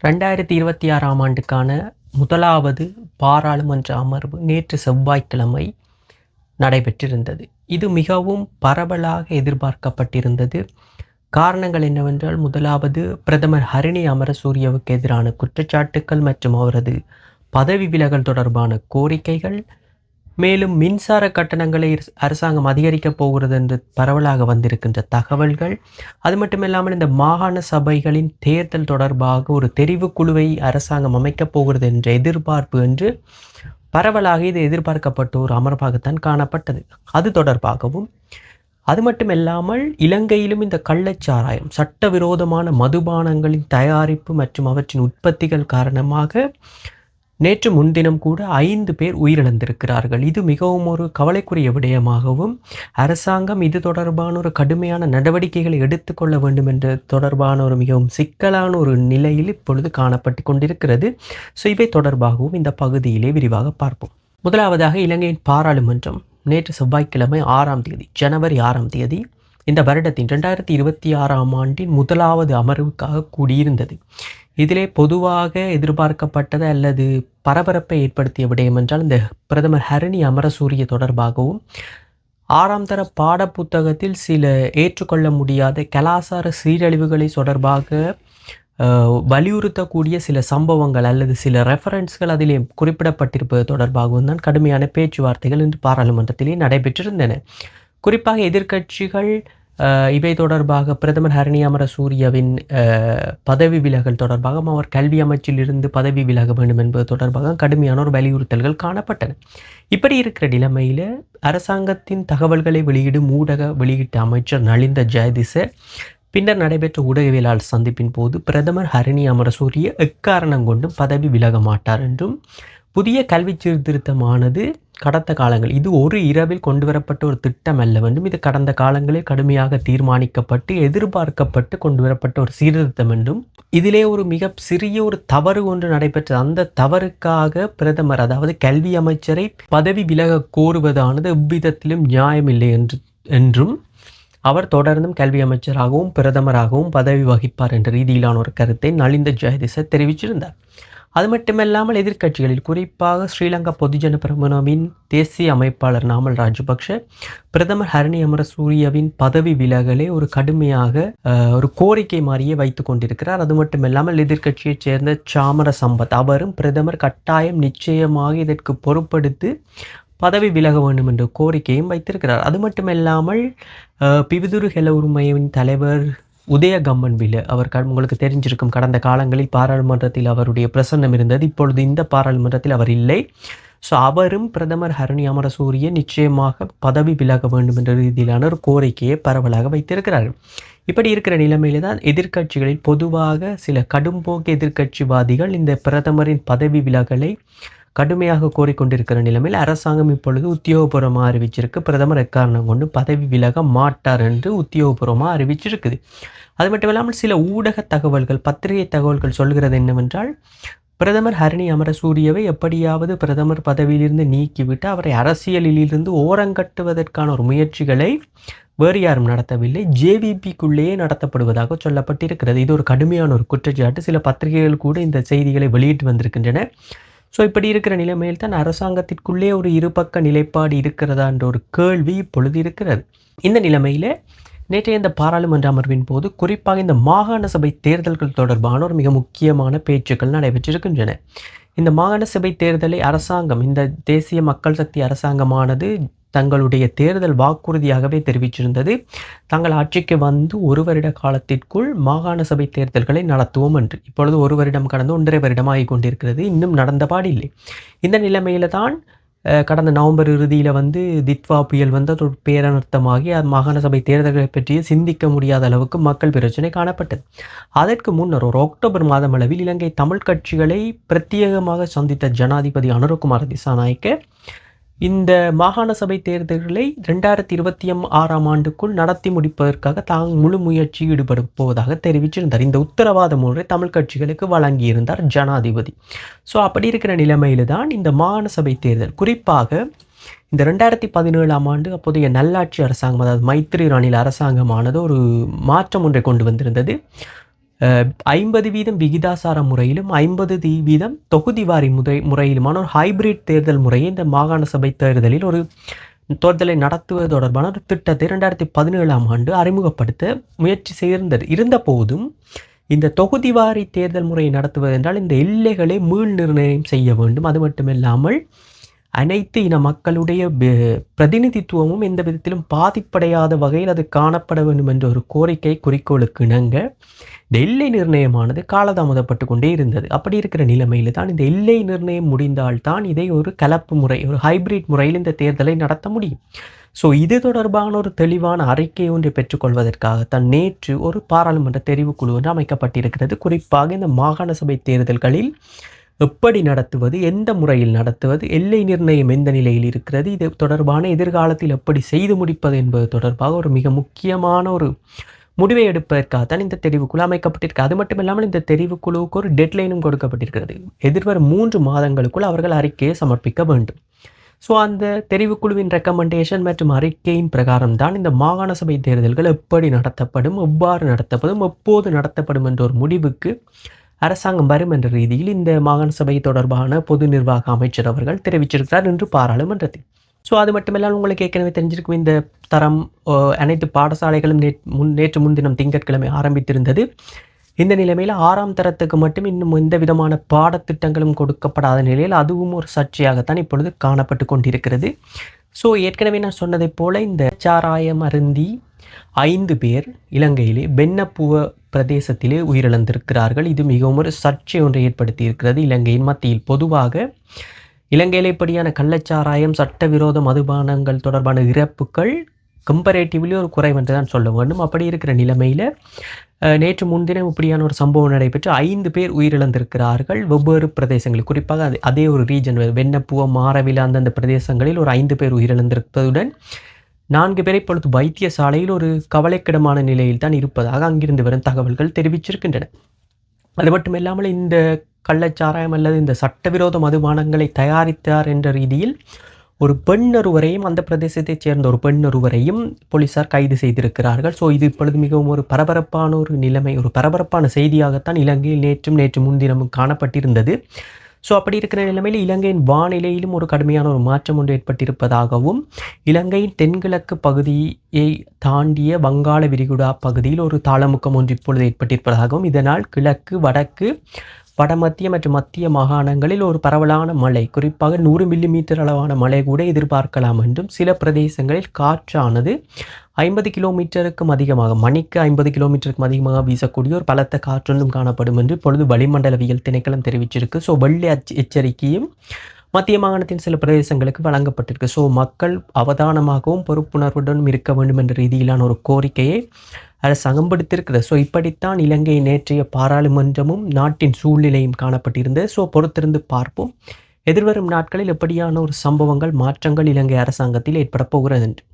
2026ஆம் ஆண்டுக்கான முதலாவது பாராளுமன்ற அமர்வு நேற்று செவ்வாய்க்கிழமை நடைபெற்றிருந்தது. இது மிகவும் பரவலாக எதிர்பார்க்கப்பட்டிருந்தது. காரணங்கள் என்னவென்றால், முதலாவது பிரதமர் ஹரிணி அமரசூரியவுக்கு எதிரான குற்றச்சாட்டுக்கள் மற்றும் அவரது பதவி விலகல் தொடர்பான கோரிக்கைகள், மேலும் மின்சார கட்டணங்களை அரசாங்கம் அதிகரிக்கப் போகிறது என்று பரவலாக வந்திருக்கின்ற தகவல்கள், அது மட்டுமில்லாமல் இந்த மாகாண சபைகளின் தேர்தல் தொடர்பாக ஒரு தெரிவுக்குழுவை அரசாங்கம் அமைக்கப் போகிறது என்ற எதிர்பார்ப்பு என்று பரவலாக இது எதிர்பார்க்கப்பட்ட ஒரு அமர்வாகத்தான் காணப்பட்டது. அது தொடர்பாகவும், அது மட்டுமில்லாமல் இலங்கையிலும் இந்த கள்ளச்சாராயம், சட்டவிரோதமான மதுபானங்களின் தயாரிப்பு மற்றும் அவற்றின் உற்பத்திகள் காரணமாக நேற்று முன்தினம் கூட 5 பேர் உயிரிழந்திருக்கிறார்கள். இது மிகவும் ஒரு கவலைக்குரிய விடயமாகவும், அரசாங்கம் இது தொடர்பான ஒரு கடுமையான நடவடிக்கைகளை எடுத்துக்கொள்ள வேண்டும் என்ற தொடர்பான ஒரு மிகவும் சிக்கலான ஒரு நிலையில் இப்பொழுது காணப்பட்டு கொண்டிருக்கிறது. இவை தொடர்பாகவும் இந்த பகுதியிலே விரிவாக பார்ப்போம். முதலாவதாக, இலங்கையின் பாராளுமன்றம் நேற்று செவ்வாய்க்கிழமை ஜனவரி 6ஆம் தேதி இந்த வருடத்தின் 2026ஆம் ஆண்டின் முதலாவது அமர்வுக்காக கூடியிருந்தது. இதிலே பொதுவாக எதிர்பார்க்கப்பட்டது அல்லது பரபரப்பை ஏற்படுத்திய விடயம் என்றால், இந்த பிரதமர் ஹரிணி அமரசூரிய தொடர்பாகவும் 6ஆம் தர பாடப்புத்தகத்தில் சில ஏற்றுக்கொள்ள முடியாத கலாசார சீரழிவுகளை தொடர்பாக வலியுறுத்தக்கூடிய சில சம்பவங்கள் அல்லது சில ரெஃபரன்ஸ்கள் அதிலே குறிப்பிடப்பட்டிருப்பது தொடர்பாகவும் தான் கடுமையான பேச்சுவார்த்தைகள் இன்று பாராளுமன்றத்திலே நடைபெற்றிருந்தன. குறிப்பாக எதிர்க்கட்சிகள் இவை தொடர்பாக பிரதமர் ஹரிணி அமரசூரியவின் பதவி விலகல் தொடர்பாக அவர் கல்வி அமைச்சிலிருந்து பதவி விலக வேண்டும் என்பது தொடர்பாக கடுமையான ஒரு வலியுறுத்தல்கள் காணப்பட்டன. இப்படி இருக்கிற நிலைமையில் அரசாங்கத்தின் தகவல்களை வெளியிடும் ஊடக வெளியீட்டு அமைச்சர் நலிந்த ஜெயதிச பின்னர் நடைபெற்ற ஊடகவியலாளர் சந்திப்பின் போது பிரதமர் ஹரிணி அமரசூரிய எக்காரணம் கொண்டும் பதவி விலக மாட்டார் என்றும், புதிய கல்வி சீர்திருத்தமானது கடந்த காலங்கள் இது ஒரு இரவில் கொண்டு வரப்பட்ட ஒரு திட்டம் அல்லவென்றும், இது கடந்த காலங்களில் கடுமையாக தீர்மானிக்கப்பட்டு எதிர்பார்க்கப்பட்டு கொண்டு வரப்பட்ட ஒரு சீர்திருத்தம் என்றும், இதிலே ஒரு மிக சிறிய ஒரு தவறு ஒன்று நடைபெற்றது. அந்த தவறுக்காக பிரதமர், அதாவது கல்வி அமைச்சரை பதவி விலக கோருவதானது எவ்விதத்திலும் நியாயமில்லை என்றும் அவர் தொடர்ந்தும் கல்வி அமைச்சராகவும் பிரதமராகவும் பதவி வகிப்பார் என்ற ரீதியிலான ஒரு கருத்தை நலிந்த ஜெயதிச தெரிவிச்சிருந்தார். அது மட்டுமல்லாமல் எதிர்க்கட்சிகளில் குறிப்பாக ஸ்ரீலங்கா பொதுஜன பெரமுனவின் தேசிய அமைப்பாளர் நாமல் ராஜபக்ஷ பிரதமர் ஹரிணி அமரசூரியவின் பதவி விலகலை ஒரு கடுமையாக ஒரு கோரிக்கை மாதிரியே வைத்துக் கொண்டிருக்கிறார். அது மட்டுமில்லாமல் எதிர்க்கட்சியைச் சேர்ந்த சாமர சம்பத் அவரும் பிரதமர் கட்டாயம் நிச்சயமாக இதற்கு பொறுப்படுத்தி பதவி விலக வேண்டும் என்ற கோரிக்கையும் வைத்திருக்கிறார். அது மட்டுமில்லாமல் பிவிதுரு ஹெல உரிமையின் தலைவர் உதய கம்மன்பில அவர் உங்களுக்கு தெரிஞ்சிருக்கும், கடந்த காலங்களில் பாராளுமன்றத்தில் அவருடைய பிரசன்னம் இருந்தது. இப்பொழுது இந்த பாராளுமன்றத்தில் அவர் இல்லை. அவரும் பிரதமர் ஹரிணி அமரசூரிய நிச்சயமாக பதவி விலக வேண்டும் என்ற ரீதியிலான ஒரு கோரிக்கையை பரவலாக வைத்திருக்கிறார்கள். இப்படி இருக்கிற நிலைமையில தான் எதிர்க்கட்சிகளில் பொதுவாக சில கடும்போக்கு எதிர்க்கட்சிவாதிகள் இந்த பிரதமரின் பதவி விலகலை கடுமையாக கோரிக்கொண்டிருக்கிற நிலைமையில் அரசாங்கம் இப்பொழுது உத்தியோகபூர்வமாக அறிவிச்சிருக்கு, பிரதமர் எக்காரணம் கொண்டு பதவி விலக மாட்டார் என்று உத்தியோகபூர்வமாக அறிவிச்சிருக்குது. அது மட்டும் இல்லாமல் சில ஊடக தகவல்கள், பத்திரிகை தகவல்கள் சொல்கிறது என்னவென்றால், பிரதமர் ஹரிணி அமரசூரியவை எப்படியாவது பிரதமர் பதவியிலிருந்து நீக்கிவிட்டு அவரை அரசியலிலிருந்து ஓரங்கட்டுவதற்கான ஒரு முயற்சிகளை வேறு யாரும் நடத்தவில்லை, ஜேவிபிக்குள்ளேயே நடத்தப்படுவதாக சொல்லப்பட்டிருக்கிறது. இது ஒரு கடுமையான ஒரு குற்றச்சாட்டு. சில பத்திரிகைகள் கூட இந்த செய்திகளை வெளியிட்டு வந்திருக்கின்றன. இப்படி இருக்கிற நிலைமையில் தான் அரசாங்கத்திற்குள்ளே ஒரு இருபக்க நிலைப்பாடு இருக்கிறதா என்ற ஒரு கேள்வி இப்பொழுது இருக்கிறது. இந்த நிலைமையில் நேற்றைய இந்த பாராளுமன்ற அமர்வின் போது குறிப்பாக இந்த மாகாண சபை தேர்தல்கள் தொடர்பான ஒரு மிக முக்கியமான பேச்சுக்கள் நடைபெற்றிருக்கின்றன. இந்த மாகாண சபை தேர்தலை அரசாங்கம், இந்த தேசிய மக்கள் சக்தி அரசாங்கமானது தங்களுடைய தேர்தல் வாக்குறுதியாகவே தெரிவிச்சிருந்தது, தாங்கள் ஆட்சிக்கு வந்து 1 வருட காலத்திற்குள் மாகாண சபை தேர்தல்களை நடத்துவோம் என்று. இப்பொழுது 1 வருடம் கடந்து 1.5 வருடம் ஆகி கொண்டிருக்கிறது, இன்னும் நடந்தபாடில்லை. இந்த நிலைமையில தான் கடந்த நவம்பர் இறுதியில் தித்வா புயல் அது ஒரு பேரனர்த்தமாகி மாகாண சபை தேர்தல்களை பற்றி சிந்திக்க முடியாத அளவுக்கு மக்கள் பிரச்சனை காணப்பட்டது. அதற்கு முன்னர் ஒரு அக்டோபர் மாதம் அளவில் இலங்கை தமிழ் கட்சிகளை பிரத்யேகமாக சந்தித்த ஜனாதிபதி அனுரகுமார திசாநாயக்க இந்த மாகாண சபை தேர்தல்களை 2026ஆம் ஆண்டுக்குள் நடத்தி முடிப்பதற்காக முழு முயற்சி ஈடுபட போவதாக தெரிவிச்சிருந்தார். இந்த உத்தரவாதம் ஒன்றை தமிழ் கட்சிகளுக்கு வழங்கியிருந்தார் ஜனாதிபதி. அப்படி இருக்கிற நிலைமையில தான் இந்த மாகாண சபை தேர்தல், குறிப்பாக இந்த 2017ஆம் ஆண்டு அப்போதைய நல்லாட்சி அரசாங்கம், அதாவது மைத்ரி ரணில் அரசாங்கமானது ஒரு மாற்றம் ஒன்றை கொண்டு வந்திருந்தது. 50% விகிதாசார முறையிலும் 50% தொகுதிவாரி முறையிலுமான ஒரு ஹைபிரிட் தேர்தல் முறையை இந்த மாகாண சபை தேர்தலில் ஒரு தேர்தலை நடத்துவது தொடர்பான ஒரு திட்டத்தை 2017ஆம் ஆண்டு அறிமுகப்படுத்த முயற்சி செய்திருந்தது. இருந்தபோதும் இந்த தொகுதிவாரி தேர்தல் முறையை நடத்துவது என்றால் இந்த எல்லைகளை மீள் நிர்ணயம் செய்ய வேண்டும். அது மட்டுமில்லாமல் அனைத்து இன மக்களுடைய பிரதிநிதித்துவமும் எந்த விதத்திலும் பாதிப்படையாத வகையில் அது காணப்பட வேண்டும் என்ற ஒரு கோரிக்கை குறிக்கோளுக்கு இணங்க இந்த எல்லை நிர்ணயமானது காலதாமதப்பட்டு கொண்டே இருந்தது. அப்படி இருக்கிற நிலைமையில் தான் இந்த எல்லை நிர்ணயம் முடிந்தால்தான் இதை ஒரு கலப்பு முறை, ஒரு ஹைபிரிட் முறையில் இந்த தேர்தலை நடத்த முடியும். ஸோ இது தொடர்பான ஒரு தெளிவான அறிக்கை ஒன்றை பெற்றுக்கொள்வதற்காகத்தான் நேற்று ஒரு பாராளுமன்ற தெரிவுக்குழு ஒன்று அமைக்கப்பட்டிருக்கிறது. குறிப்பாக இந்த மாகாண சபை தேர்தல்களில் எப்படி நடத்துவது, எந்த முறையில் நடத்துவது, எல்லை நிர்ணயம் எந்த நிலையில் இருக்கிறது, இது தொடர்பான எதிர்காலத்தில் எப்படி செய்து முடிப்பது என்பது தொடர்பாக ஒரு மிக முக்கியமான ஒரு முடிவை எடுப்பதற்காகத்தான் இந்த தெரிவுக்குழு அமைக்கப்பட்டிருக்கு. அது மட்டும் இல்லாமல் இந்த தெரிவுக்குழுவுக்கு ஒரு டெட்லைனும் கொடுக்கப்பட்டிருக்கிறது. எதிர்வரும் 3 மாதங்களுக்குள் அவர்கள் அறிக்கையை சமர்ப்பிக்க வேண்டும். ஸோ அந்த தெரிவுக்குழுவின் ரெக்கமெண்டேஷன் மற்றும் அறிக்கையின் பிரகாரம் தான் இந்த மாகாண சபை தேர்தல்கள் எப்படி நடத்தப்படும், எவ்வாறு நடத்தப்படும், எப்போது நடத்தப்படும் என்ற ஒரு முடிவுக்கு அரசாங்கம் வரும் என்ற ரீதியில் இந்த மாகாண சபை தொடர்பான பொது நிர்வாக அமைச்சர் அவர்கள் தெரிவிச்சிருக்கிறார் இன்று பாராளுமன்றத்தில். ஸோ அது மட்டுமில்லாமல் உங்களுக்கு ஏற்கனவே தெரிஞ்சிருக்கும் இந்த தரம் அனைத்து பாடசாலைகளும் நேற்று முன்தினம் திங்கட்கிழமை ஆரம்பித்திருந்தது. இந்த நிலைமையில் 6ஆம் தரத்துக்கு மட்டும் இன்னும் எந்த விதமான பாடத்திட்டங்களும் கொடுக்கப்படாத நிலையில் அதுவும் ஒரு சர்ச்சையாகத்தான் இப்பொழுது காணப்பட்டு கொண்டிருக்கிறது. ஸோ ஏற்கனவே நான் சொன்னதைப் போல இந்த சாராயம் அருந்தி 5 பேர் இலங்கையிலே பென்னப்புவ பிரதேசத்திலே உயிரிழந்திருக்கிறார்கள். இது மிகவும் ஒரு சர்ச்சை ஒன்றை ஏற்படுத்தி இருக்கிறது இலங்கையின் மத்தியில். பொதுவாக இலங்கையில் இப்படியான கள்ளச்சாராயம், சட்டவிரோத மதுபானங்கள் தொடர்பான இறப்புகள் கம்பேரேட்டிவ்லி ஒரு குறைவென்று தான் சொல்ல வேண்டும். அப்படி இருக்கிற நிலைமையில் நேற்று முன்தினம் இப்படியான ஒரு சம்பவம் நடைபெற்று 5 பேர் உயிரிழந்திருக்கிறார்கள் வெவ்வேறு பிரதேசங்களில். குறிப்பாக அதே ஒரு ரீஜன் வென்னப்புவ, மாரவில அந்தந்த பிரதேசங்களில் ஒரு 5 பேர் உயிரிழந்திருப்பதுடன் 4 பேரை இப்பொழுது வைத்தியசாலையில் ஒரு கவலைக்கிடமான நிலையில் தான் இருப்பதாக அங்கிருந்து வரும் தகவல்கள் தெரிவிச்சிருக்கின்றன. அது மட்டுமில்லாமல் இந்த கள்ளச்சாராயம் அல்லது இந்த சட்டவிரோத மதுபானங்களை தயாரித்தார் என்ற ரீதியில் ஒரு பெண்ணொருவரையும், அந்த பிரதேசத்தைச் சேர்ந்த ஒரு பெண்ணொருவரையும் போலீசார் கைது செய்திருக்கிறார்கள். ஸோ இது இப்பொழுது மிகவும் ஒரு பரபரப்பான ஒரு நிலைமை, ஒரு பரபரப்பான செய்தியாகத்தான் இலங்கையில் நேற்று முன்தினமும் காணப்பட்டிருந்தது. ஸோ அப்படி இருக்கிற நிலைமையில் இலங்கையின் வானிலையிலும் ஒரு கடுமையான ஒரு மாற்றம் ஒன்று ஏற்பட்டிருப்பதாகவும், இலங்கையின் தென்கிழக்கு பகுதியை தாண்டிய வங்காள விரிகுடா பகுதியில் ஒரு தாளமுக்கம் ஒன்று இப்பொழுது ஏற்பட்டிருப்பதாகவும், இதனால் கிழக்கு, வடக்கு, வடமத்திய மற்றும் மத்திய மாகாணங்களில் ஒரு பரவலான மழை, குறிப்பாக 100 மில்லிமீட்டர் அளவான மழை கூட எதிர்பார்க்கலாம் என்றும், சில பிரதேசங்களில் காற்றானது 50 கிலோமீட்டருக்கும் அதிகமாக, மணிக்கு 50 கிலோமீட்டருக்கும் அதிகமாக வீசக்கூடிய ஒரு பலத்த காற்றொன்றும் காணப்படும் என்று இப்பொழுது வளிமண்டலவியல் திணைக்களம் தெரிவிச்சிருக்கு. ஸோ வெள்ளை எச்சரிக்கையும் மத்திய மாகாணத்தின் சில பிரதேசங்களுக்கு வழங்கப்பட்டிருக்கு. ஸோ மக்கள் அவதானமாகவும் பொறுப்புணர்வுடனும் இருக்க வேண்டும் என்ற ரீதியிலான ஒரு கோரிக்கையை அரசாங்கம் விடுத்திருக்கிறது. ஸோ இப்படித்தான் இலங்கை நேற்றைய பாராளுமன்றமும் நாட்டின் சூழ்நிலையும் காணப்பட்டிருந்தது. ஸோ பொறுத்திருந்து பார்ப்போம் எதிர்வரும் நாட்களில் எப்படியான ஒரு சம்பவங்கள், மாற்றங்கள் இலங்கை அரசாங்கத்தில் ஏற்பட போகிறது என்று.